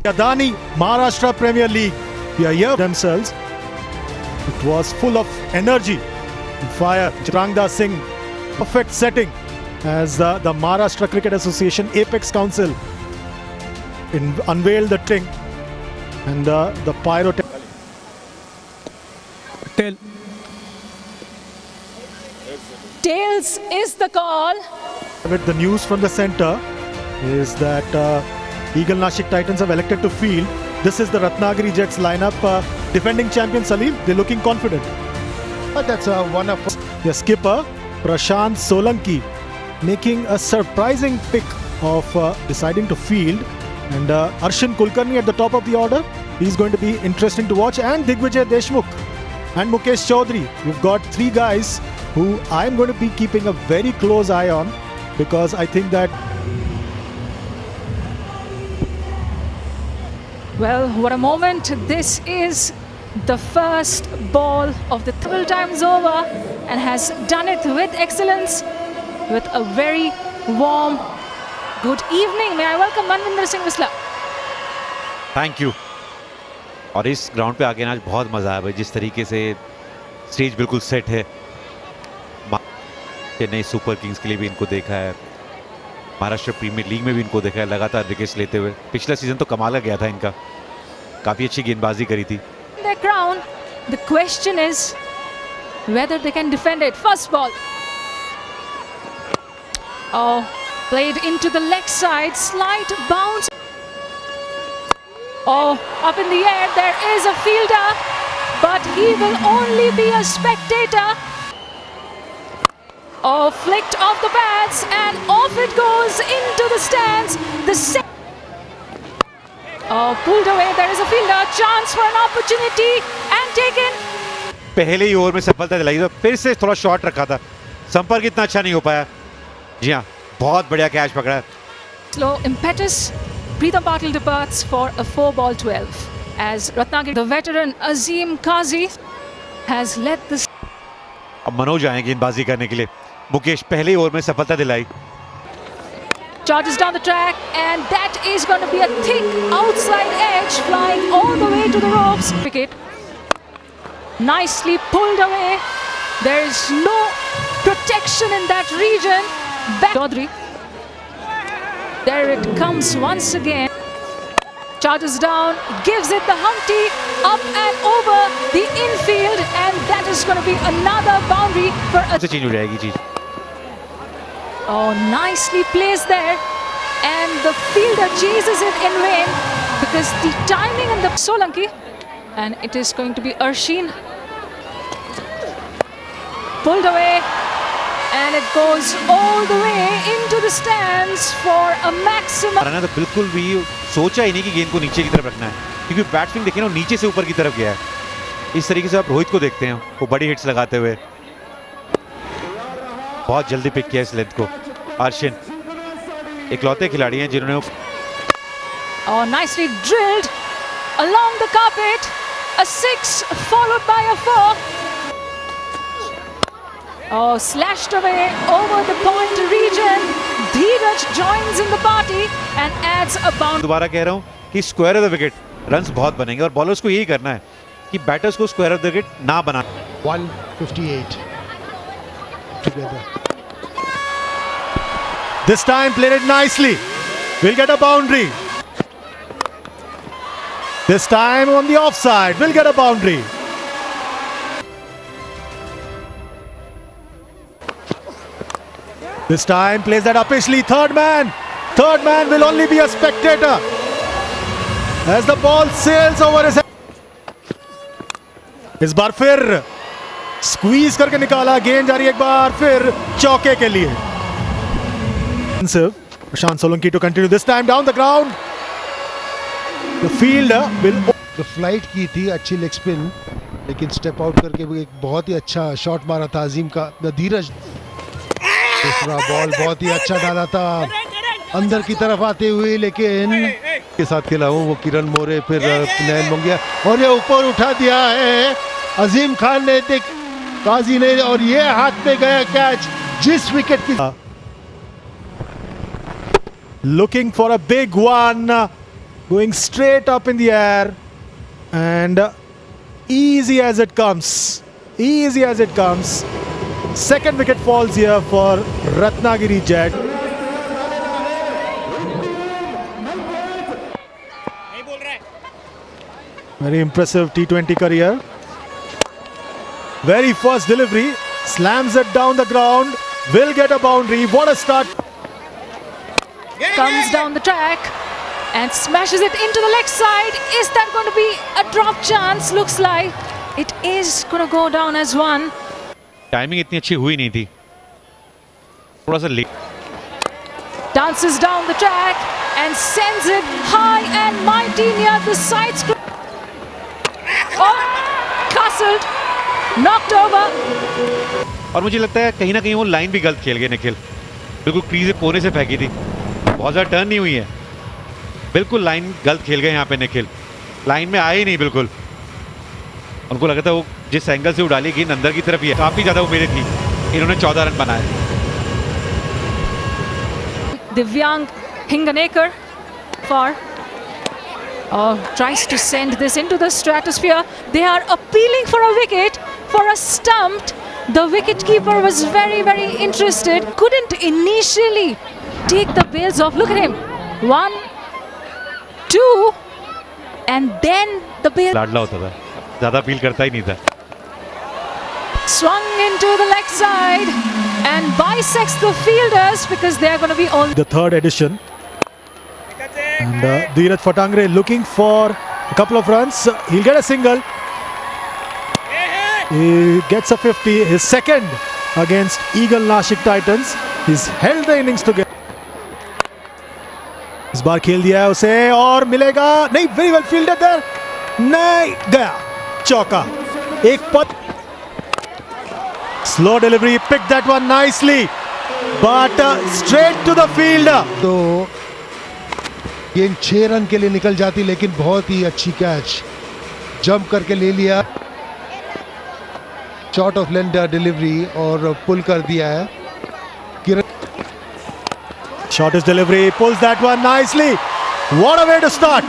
Adani Maharashtra Premier League. The year themselves. It was full of energy and fire. Chirangda Singh, perfect setting as the Maharashtra Cricket Association Apex Council unveiled the thing and the pyro. Tails is the call. With the news from the centre is that Eagle Nashik Titans have elected to field. This is the Ratnagiri Jets lineup. Defending champion Salim, they're looking confident. That's one of their skipper Prashant Solanki making a surprising pick of deciding to field, and Arshin Kulkarni at the top of the order. He's going to be interesting to watch, and Digvijay Deshmukh and Mukesh Chaudhary. We've got three guys who I'm going to be keeping a very close eye on, because I think that. Well, what a moment. This is the first ball of the double times over, and has done it with excellence, with a very warm good evening. May I welcome Manvinder Singh Bisla. Thank you. और इस ground पे आके आज बहुत मज़ा आया भाई, जिस तरीके से स्टेज बिल्कुल सेट है। चेन्नई सुपर किंग्स के लिए भी इनको देखा है, महाराष्ट्र प्रीमियर लीग में भी इनको देखा है लगातार विकेट्स लेते हुए। पिछला सीजन तो कमाल का गया था इनका, काफ़ी अच्छी गेंदबाजी करी थी। Their crown. The question is whether they can defend it. First ball. Oh, played into the leg side, slight bounce. Oh, up in the air, there is a fielder, but he will only be a spectator. Oh, flicked off the pads, and off it goes into the stands. Oh, pulled away, there is a fielder, chance for an opportunity, and taken. पहले ही over में सफलता दिलाई, तो फिर से थोड़ा shot रखा था, संपर्क इतना अच्छा नहीं हो पाया। जी हाँ, बहुत बढ़िया कैच पकड़ा है। Slow impetus. Pritham Patil departs for a 4-ball 12 as Ratnagiri, the veteran Azim Kazi, has led this. अब मनोज आएंगे गेंदबाजी करने के लिए। मुकेश पहले ही ओवर में सफलता दिलाई। Charges down the track, and that is going to be a thick outside edge flying all the way to the ropes. Wicket nicely pulled away. There is no protection in that region. Back Chaudhary. There it comes once again. Charges down, gives it the Humpty, up and over the infield, and that is going to be another boundary for a. Change हो जाएगी चीज। Oh, nicely placed there, and the fielder chases it in vain because the timing and the Solanki, and it is going to be Arshin. Pulled away, and it goes all the way into the stands for a maximum. तो बिल्कुल भी सोचा ही नहीं कि गेंद को नीचे की तरफ रखना है, क्योंकि बैट्समैन देखे ना नीचे से ऊपर की तरफ गया है। इस तरीके से आप रोहित को देखते हैं, वो बड़ी हिट्स लगाते हुए। बहुत जल्दी पिक किया इस लेंथ को। अर्शिन इकलौते खिलाड़ी हैं जिन्होंने Oh, nicely drilled along the carpet. A 6 followed by a 4. Oh, slashed away over the point region. Dheeraj joins in the party and adds a boundary. दोबारा कह रहा हूँ कि square of the wicket runs बहुत बनेंगे, और bowlers को यही करना है कि बैटर्स को स्क्वायर ऑफ द विकेट ना बना। 158 together. This time played it nicely. We'll get a boundary. This time on the offside, we'll get a boundary. This time plays that upishly. Third man will only be a spectator as the ball sails over his head. इस बार फिर squeeze करके निकाला, गेंद जा रही है एक बार फिर चौके के लिए। Prashant Solanki to continue, this time down the ground. The fielder will. The flight की थी अच्छी लेग स्पिन, लेकिन स्टेप आउट करके वो एक बहुत ही अच्छा शॉट मारा था अजीम का। धीरज दूसरा बॉल बहुत ही अच्छा डाला था अंदर की तरफ आते हुए, लेकिन के साथ खेला हूँ वो किरण मोरे, फिर नयन मोंगिया, और ये ऊपर उठा दिया है अजीम खान ने, काजी ने, और ये हाथ में गया कैच जिस विकेट की। Looking for a big one, going straight up in the air and easy as it comes. Easy as it comes. Second wicket falls here for Ratnagiri Jet. Very impressive T20 career. Very first delivery, slams it down the ground, will get a boundary. What a start. Comes down the track and smashes it into the leg side. Is that going to be a drop chance? Looks like it is going to go down as one. Timing इतनी अच्छी हुई नहीं थी, थोड़ा सा late. Dances down the track and sends it high and mighty near the side screen. Oh, castled, knocked over. और मुझे लगता है कहीं ना कहीं वो लाइन भी गलत खेल गए निखिल. बिल्कुल क्रीज के कोने से फेंकी थी, बहुत ज़्यादा टर्न नहीं हुई है. बिल्कुल लाइन गलत खेल गए यहाँ पे निखिल. लाइन में आए ही नहीं बिल्कुल. उनको लगा था वो जिस एंगल से उड़ाली गेंद अंदर की तरफ ही है. काफ़ी ज़्यादा उम्मीदें थी. इन्होंने 14 रन बनाए. Divyang Hinganekar tries to send this into the stratosphere. They are appealing for a wicket, for a stumped. The wicketkeeper was very, very interested. Couldn't initially take the bails off. Look at him. 1, 2, and then the bail लाडला होता था, ज़्यादा appeal करता ही नहीं था. swung into the leg side and bisects the fielders because they are going to be all. The third edition. And Dheeraj Fatangre looking for a couple of runs. He'll get a single. He gets a 50. His second against Eagle Nashik Titans. He's held the innings together. इस बार खेल दिया है उसे और मिलेगा नहीं. Very well fielded there. नहीं गया. चौका. एक पद. Slow delivery. Picked that one nicely. But straight to the fielder. तो गेंद 6 रन के लिए निकल जाती, लेकिन बहुत ही अच्छी कैच जंप करके ले लिया. शॉर्ट ऑफ लेंथ डिलीवरी और पुल कर दिया है. Shortest delivery, pulls that one nicely. What a way to start.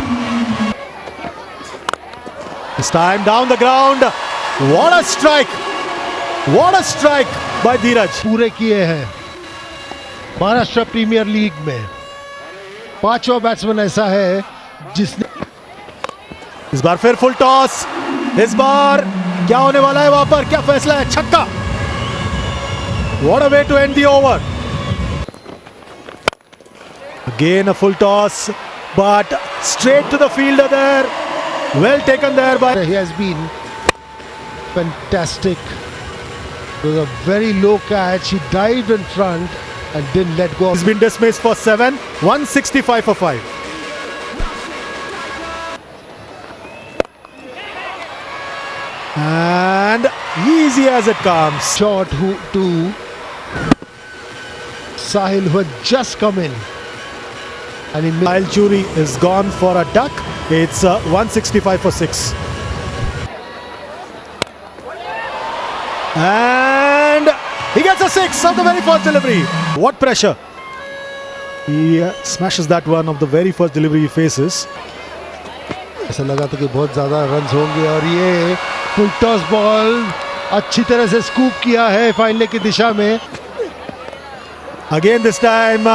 This time down the ground. What a strike. What a strike by Dheeraj. पूरे किए हैं महाराष्ट्र प्रीमियर लीग में. 5वां बैट्समैन ऐसा है जिसने. इस बार फिर फुल टॉस. इस बार क्या होने वाला है वहां पर? क्या फैसला है? छक्का. What a way to end the over. Again a full toss, but straight to the fielder there. Well taken there by. He has been fantastic. It was a very low catch. He dived in front and didn't let go. He's been dismissed for 7. 165 for 5. And easy as it comes. Shot to Sahil, who had just come in. And he missed. Sahil Churi is gone for a duck. It's 165 for 6. And he gets a 6 of the very first delivery. What pressure. He smashes that one of the very first delivery he faces. ऐसा लगा था कि बहुत ज़्यादा runs होंगे और ये full toss ball अच्छी तरह से स्कूप किया है फाइनल की दिशा में. Again this time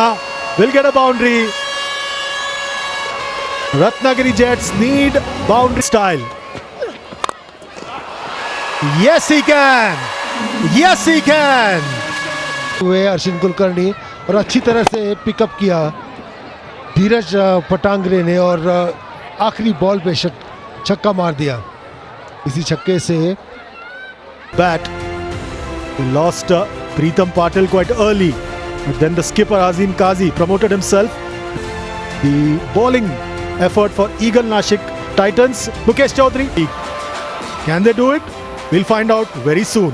will get a boundary. Ratnagiri Jets need boundary style. Yes he can. Yes he can. हुए अर्शिन कुलकर्णी और अच्छी तरह से पिकअप किया धीरज पटांगरे ने और आखिरी बॉल पे छक्का मार दिया. इसी छक्के से bat. He lost Preetham Patil quite early. But then the skipper Azim Kazi promoted himself. The bowling effort for Eagle Nashik Titans. Mukesh Chaudhary. Can they do it? We'll find out very soon.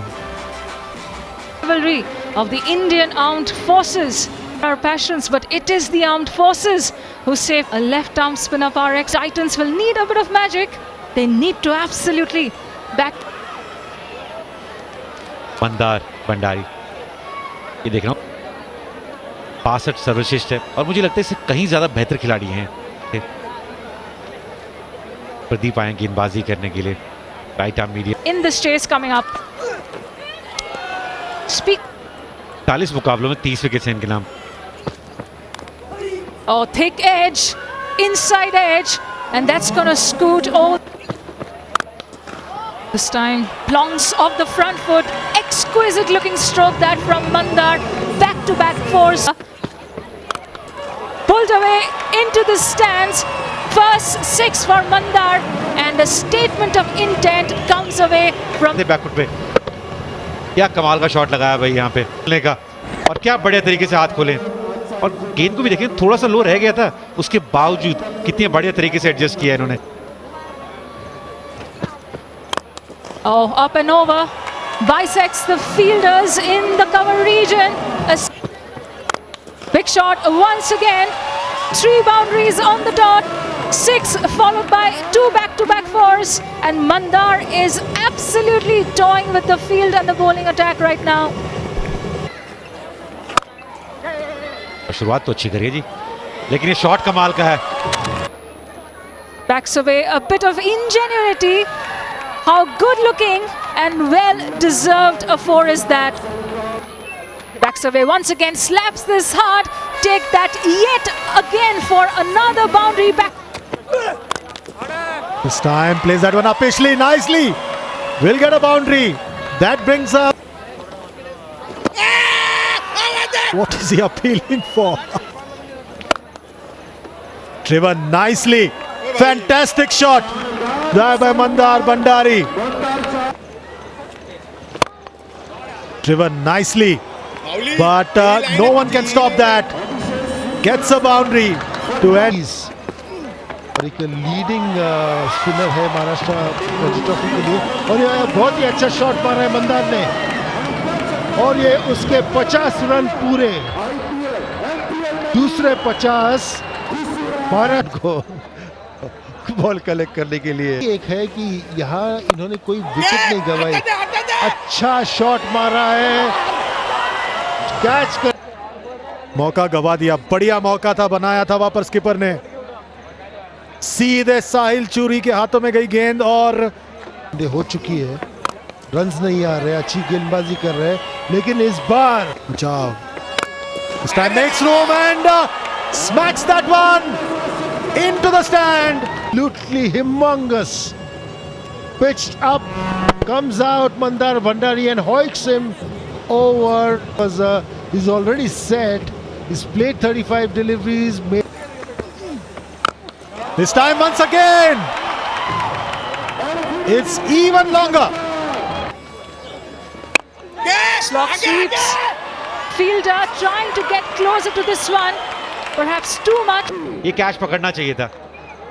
Cavalry of the Indian Armed Forces. Our passions, but it is the Armed Forces who save a left arm spinner par X. Titans will need a bit of magic. They need to absolutely back. Mandar Bhandari, ये देख रहा हूँ 62 सर्वश्रेष्ठ है और मुझे लगता है इससे कहीं ज़्यादा बेहतर खिलाड़ी हैं. प्रदीप आए गेंदबाजी करने के लिए right arm medium. In this chase coming up. Speak. 40 मुकाबलों में 30 विकेट हैं इनके नाम। Oh, thick edge, inside edge, and that's gonna scoot all. This time, plonks off the front foot. Exquisite looking stroke that from Mandar. Back to back force. Pulled away into the stands. First 6 for Mandar, and a statement of intent comes away from. Back foot पे क्या कमाल का shot लगाया भाई यहाँ पे खेलने का, और क्या बढ़िया तरीके से हाथ खोले, और गेंद को भी देखें थोड़ा सा लो रह गया था, उसके बावजूद कितने बढ़िया तरीके से एडजस्ट किया इन्होंने। Oh, up and over, bisects the fielders in the cover region. A big shot once again. 3 boundaries on the dot. 6 followed by 2 back-to-back fours, and Mandar is absolutely toying with the field and the bowling attack right now. शुरुआत तो अच्छी करी है जी, लेकिन ये shot कमाल का है। Backs away, a bit of ingenuity. How good looking and well deserved a 4 is that. Backs away once again, slaps this hard. Take that yet again for another boundary back. This time plays that one up Pishley nicely. Will get a boundary. That brings up. What is he appealing for? Driven nicely. Fantastic shot. There by Mandar Bhandari. Driven nicely. But no one can stop that. Gets a boundary to end. और एक leading spinner है Maharashtra Ranji trophy के लिए, और ये बहुत ही अच्छा shot मारा है मंदार ने, और ये उसके 50 रन पूरे, दूसरे 50 भारत को बॉल कलेक्ट करने के लिए। एक है कि यहाँ इन्होंने कोई विकेट नहीं गंवाई, अच्छा शॉट मारा है, कैच कर। मौका गवा दिया, बढ़िया मौका था, बनाया था वापस स्किपर ने। सीधे साहिल चूरी के हाथों में गई गेंद और हो चुकी है, रन्स नहीं आ रहे, अच्छी गेंदबाजी कर रहे हैं, लेकिन इस बार जाओ। This time makes room and smacks that one into the stand. Absolutely humongous, pitched up, comes out Mandar Bhandari and hoiks him over. Because he's already set, he's played 35 deliveries. This time once again, it's even longer. Slog sweeps. Fielder trying to get closer to this one. Perhaps too much. ये catch पकड़ना चाहिए था,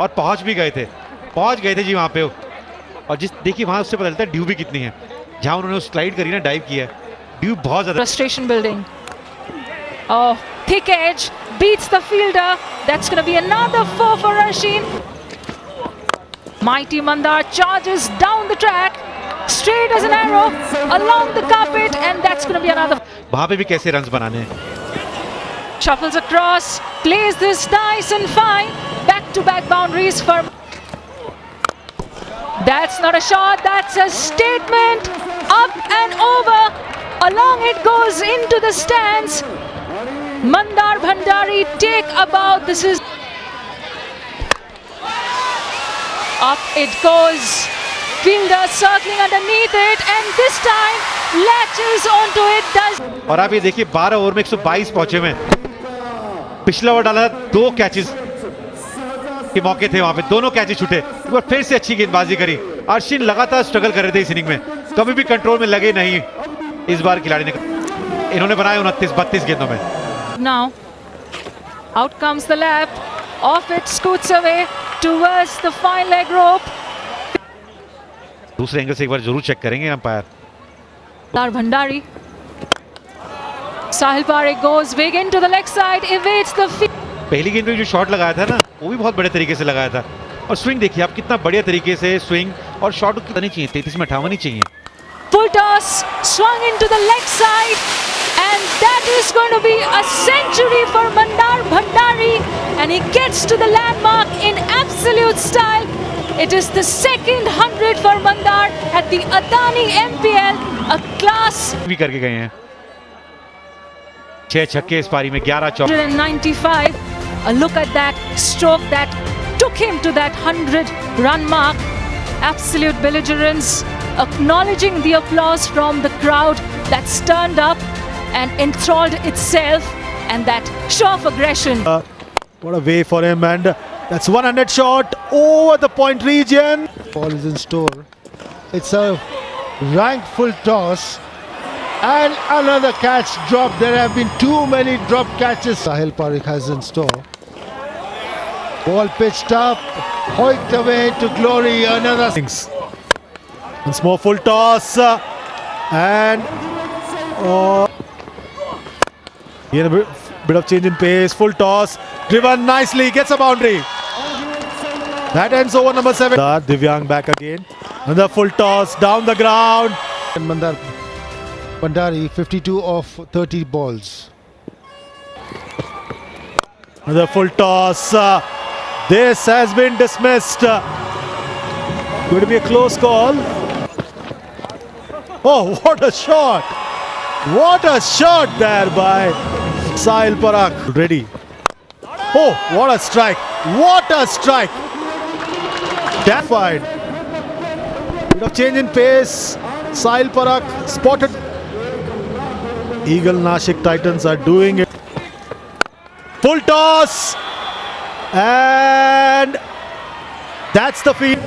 और पहुंच भी गए थे जी वहां पे। और जिस देखिए वहां उससे पता चलता है ड्यू भी कितनी है, जहां उन्होंने स्लाइड करी ना, डाइव किया है, ड्यू बहुत ज्यादा। Frustration building. Oh, thick edge beats the fielder. That's going to be another 4 for Rasheen. Mighty Mandar charges down the track, straight as an arrow, along the carpet, and that's going to be another. वहां पे भी कैसे runs बनाने हैं। Shuffles across, plays this nice and fine. Back-to-back boundaries for. That's not a shot, that's a statement. Up and over, along it goes into the stands. Mandar Bhandari take about. This is up it goes. Fielder circling underneath it, and this time latches onto it. Does. और आप ये देखिए 12 over में 122 पहुंचे हुए हैं। पिछला over डाला था, 2 कैचेस के मौके थे वहां पे, दोनों कैचेस छूटे। एक बार फिर से अच्छी गेंदबाजी करी। अर्शिन लगातार स्ट्रगल कर रहे थे इस इनिंग में, कभी भी कंट्रोल में लगे नहीं इस बार खिलाड़ी ने। इन्होंने बनाए 29-32 गेंदों में। Now, out comes the left. Off it scoots away towards the fine leg rope. दूसरे एंगल से एक बार जरूर चेक करेंगे umpire. Mandar Bhandari. Sahil Parekh goes big into the leg side, evades the field. पहली गेंद में जो शॉट लगाया था ना, वो भी बहुत बड़े तरीके से लगाया था। और स्विंग देखिए आप, कितना बढ़िया तरीके से स्विंग और शॉट कितना नहीं चाहिए, 33 में 58 ही चाहिए। Full toss, swung into the leg side, and that is going to be a century for Mandar Bhandari, and he gets to the landmark in absolute style. It is the second 100 for Mandar at the Adani MPL, a class भी करके गए हैं 6 छक्के इस पारी में 11 चौके 195. A look at that stroke that took him to that 100-run mark. Absolute belligerence, acknowledging the applause from the crowd that's turned up and enthralled itself, and that show of aggression. What a way for him, and that's 100 shot over the point region. Ball is in store. It's a ranked full toss. And another catch drop. There have been too many drop catches. Sahil Parekh has in store. Ball pitched up, hoiked away to glory. Another. Once more full toss, and here a bit of change in pace. Full toss, driven nicely, gets a boundary. That ends over number 7. Divyang back again. Another full toss down the ground. And Mandar Bhandari 52 of 30 balls. Another full toss. This has been dismissed. Going to be a close call. Oh, what a shot! What a shot there by Sahil Parekh. Ready. Oh, what a strike! What a strike! Terrified. Bit of change in pace. Sahil Parekh spotted. Eagle Nashik Titans are doing it. Full toss, and that's the field.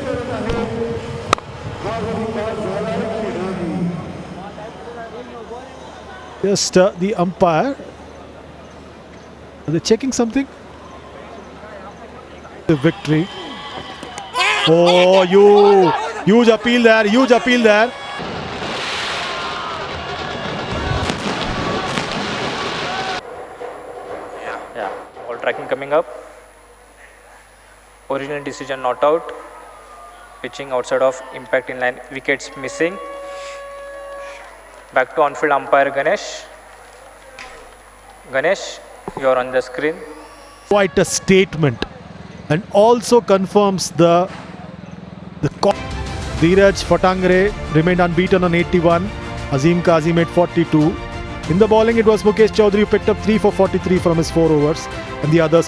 Just the umpire. Are they checking something? The victory. Oh, huge appeal there. Huge appeal there. Yeah, ball tracking coming up. Original decision not out. Pitching outside of impact in line. Wickets missing. Back to on-field umpire Ganesh. Ganesh, you are on the screen. Quite a statement, and also confirms the Dheeraj Fatangre remained unbeaten on 81. Azim Kazim at 42. In the bowling, it was Mukesh Chaudhary who picked up 3 for 43 from his 4 overs, and the others